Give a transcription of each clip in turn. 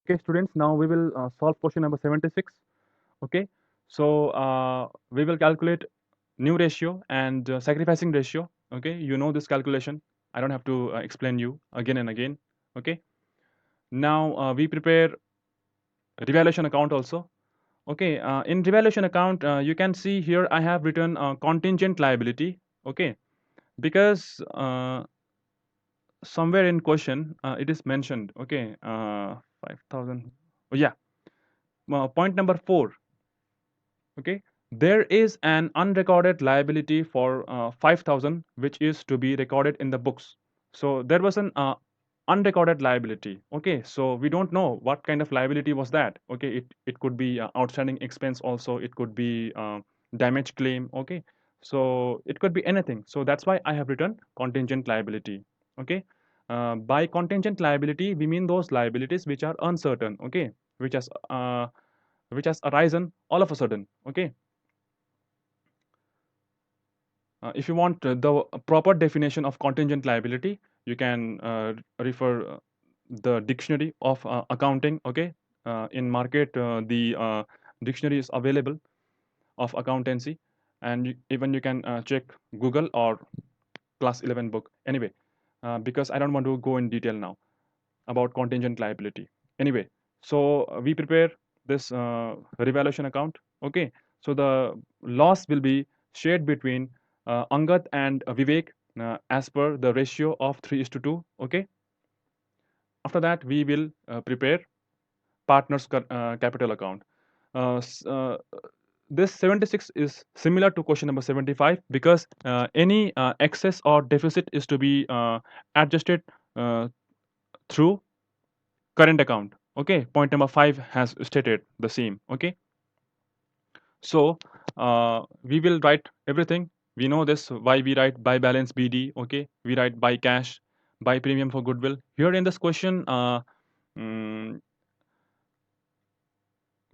Okay, students, now we will solve question number 76. Okay, so we will calculate new ratio and sacrificing ratio. Okay, you know this calculation. I don't have to explain you again and again. Okay, now we prepare revaluation account also. Okay, in revaluation account, you can see here I have written contingent liability. Okay, because somewhere in question it is mentioned. Okay, 5,000. Oh, yeah, point number 4. Okay, there is an unrecorded liability for 5,000 which is to be recorded in the books. So there was an unrecorded liability. Okay, so we don't know what kind of liability was that. Okay, it could be outstanding expense also, it could be damage claim. Okay, so it could be anything. So that's why I have written contingent liability. Okay, by contingent liability we mean those liabilities which are uncertain. Okay, which has uh, which has arisen all of a sudden. Okay, if you want the proper definition of contingent liability, you can refer the dictionary of accounting. Okay, in market the dictionary is available of accountancy, and even you can check Google or class 11 book. Anyway, because I don't want to go in detail now about contingent liability. Anyway, so we prepare this revaluation account. Okay, so the loss will be shared between Angad and Vivek as per the ratio of 3:2. Okay, after that we will prepare partners capital account. Uh, this 76 is similar to question number 75 because any excess or deficit is to be adjusted uh, through current account. Okay, point number 5 has stated the same. Okay, so we will write everything. We know this why we write by balance BD. Okay, we write by cash, by premium for goodwill. Here in this question, mm,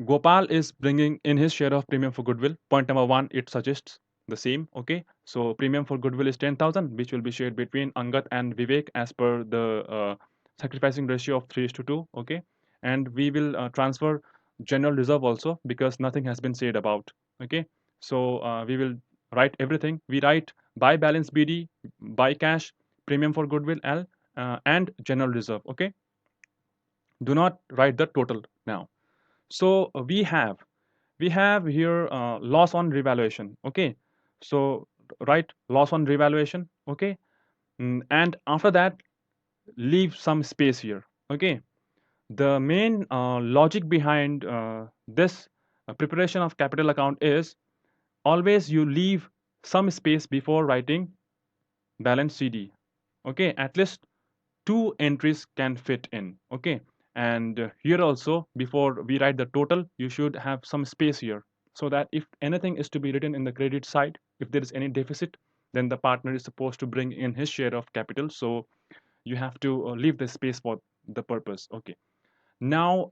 Gopal is bringing in his share of premium for goodwill. Point number 1, it suggests the same. Okay, so premium for goodwill is 10,000, which will be shared between Angat and Vivek as per the sacrificing ratio of 3:2. Okay, and we will transfer general reserve also because nothing has been said about. Okay, so we will write everything. We write by balance BD, by cash, premium for goodwill L, and general reserve. Okay, do not write the total now. So we have here loss on revaluation. Okay, so write loss on revaluation. Okay, and after that leave some space here. Okay, the main logic behind this preparation of capital account is always you leave some space before writing balance CD. Okay, at least two entries can fit in. Okay, and here also before we write the total you should have some space here so that if anything is to be written in the credit side, if there is any deficit, then the partner is supposed to bring in his share of capital, so you have to leave the space for the purpose. Okay, now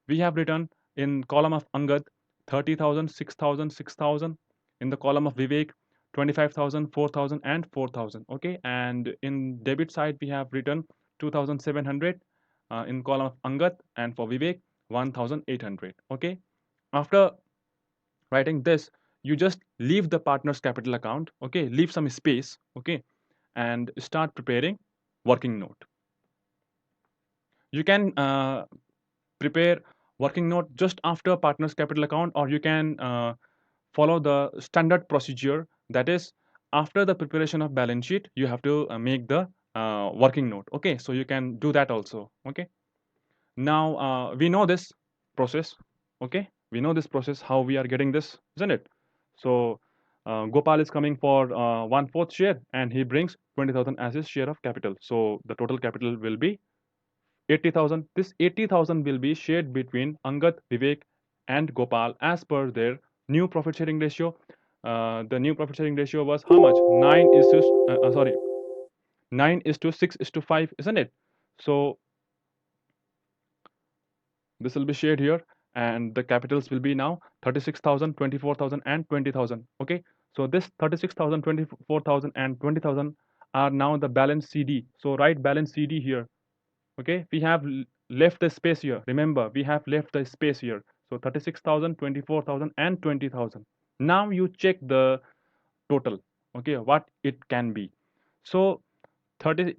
we have written in column of Angad 30,000, 6,000, 6,000. In the column of Vivek 25,000, 4,000, and 4,000. Okay, and in debit side we have written 2,700 in column of Angad, and for Vivek 1,800. Okay, after writing this you just leave the partner's capital account. Okay, leave some space. Okay, and start preparing working note. You can prepare working note just after partners capital account, or you can follow the standard procedure, that is after the preparation of balance sheet you have to make the working note. Okay, so you can do that also. Okay, now we know this process. Okay, we know this process how we are getting this, isn't it? So Gopal is coming for 1/4 share and he brings 20,000 as his share of capital, so the total capital will be 80,000. This 80,000 will be shared between Angat, Vivek, and Gopal as per their new profit sharing ratio. The new profit sharing ratio was how much? 9:6:5, isn't it? So this will be shared here, and the capitals will be now 36,000, 24,000, and 20,000. Okay, so this 36,000, 24,000, and 20,000 are now the balance CD. So write balance CD here. Okay, we have left the space here. Remember, we have left the space here. So 36,000, 24,000, and 20,000. Now you check the total, okay, what it can be. So 30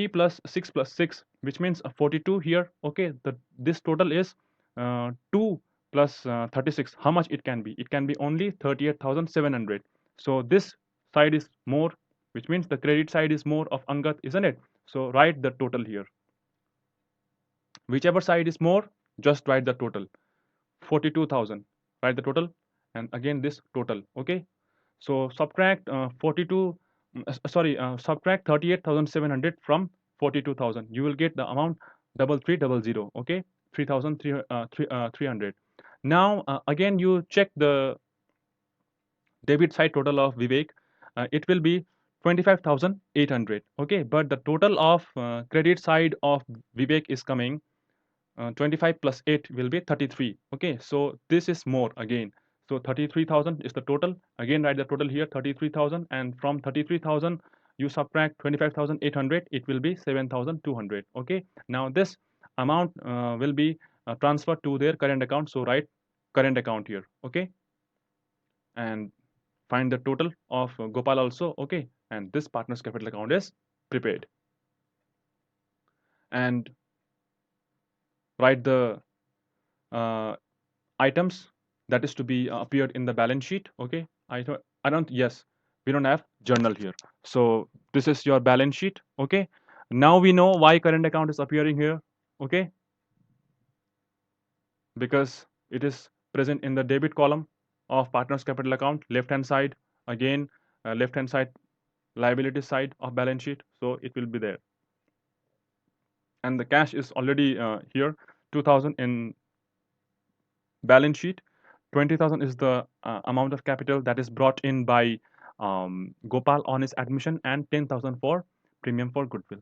plus 6 plus 6, which means 42 here, okay. This total is 2 plus 36. How much it can be? It can be only 38,700. So this side is more, which means the credit side is more of Angat, isn't it? So write the total here. Whichever side is more, just write the total. 42,000, write the total, and again this total, okay. So subtract 42, subtract 38,700 from 42,000. You will get the amount 3300, okay, 3,300. Now again you check the debit side total of Vivek. It will be 25,800, okay, but the total of credit side of Vivek is coming 25 plus 8 will be 33, okay. So this is more again. So 33,000 is the total. Again write the total here, 33,000, and from 33,000 you subtract 25,800, it will be 7,200, okay. Now this amount will be transferred to their current account, so write current account here, okay, and find the total of Gopal also, okay, and this partners capital account is prepaid. And write the uh, items that is to be appeared in the balance sheet, okay. I don't, yes, we don't have journal here. So this is your balance sheet, okay. Now we know why current account is appearing here, okay, because it is present in the debit column of partners capital account, left hand side. Again, left hand side, liability side of balance sheet, so it will be there. And the cash is already here, 2,000 in balance sheet. 20,000 is the amount of capital that is brought in by Gopal on his admission, and 10,000 for premium for goodwill.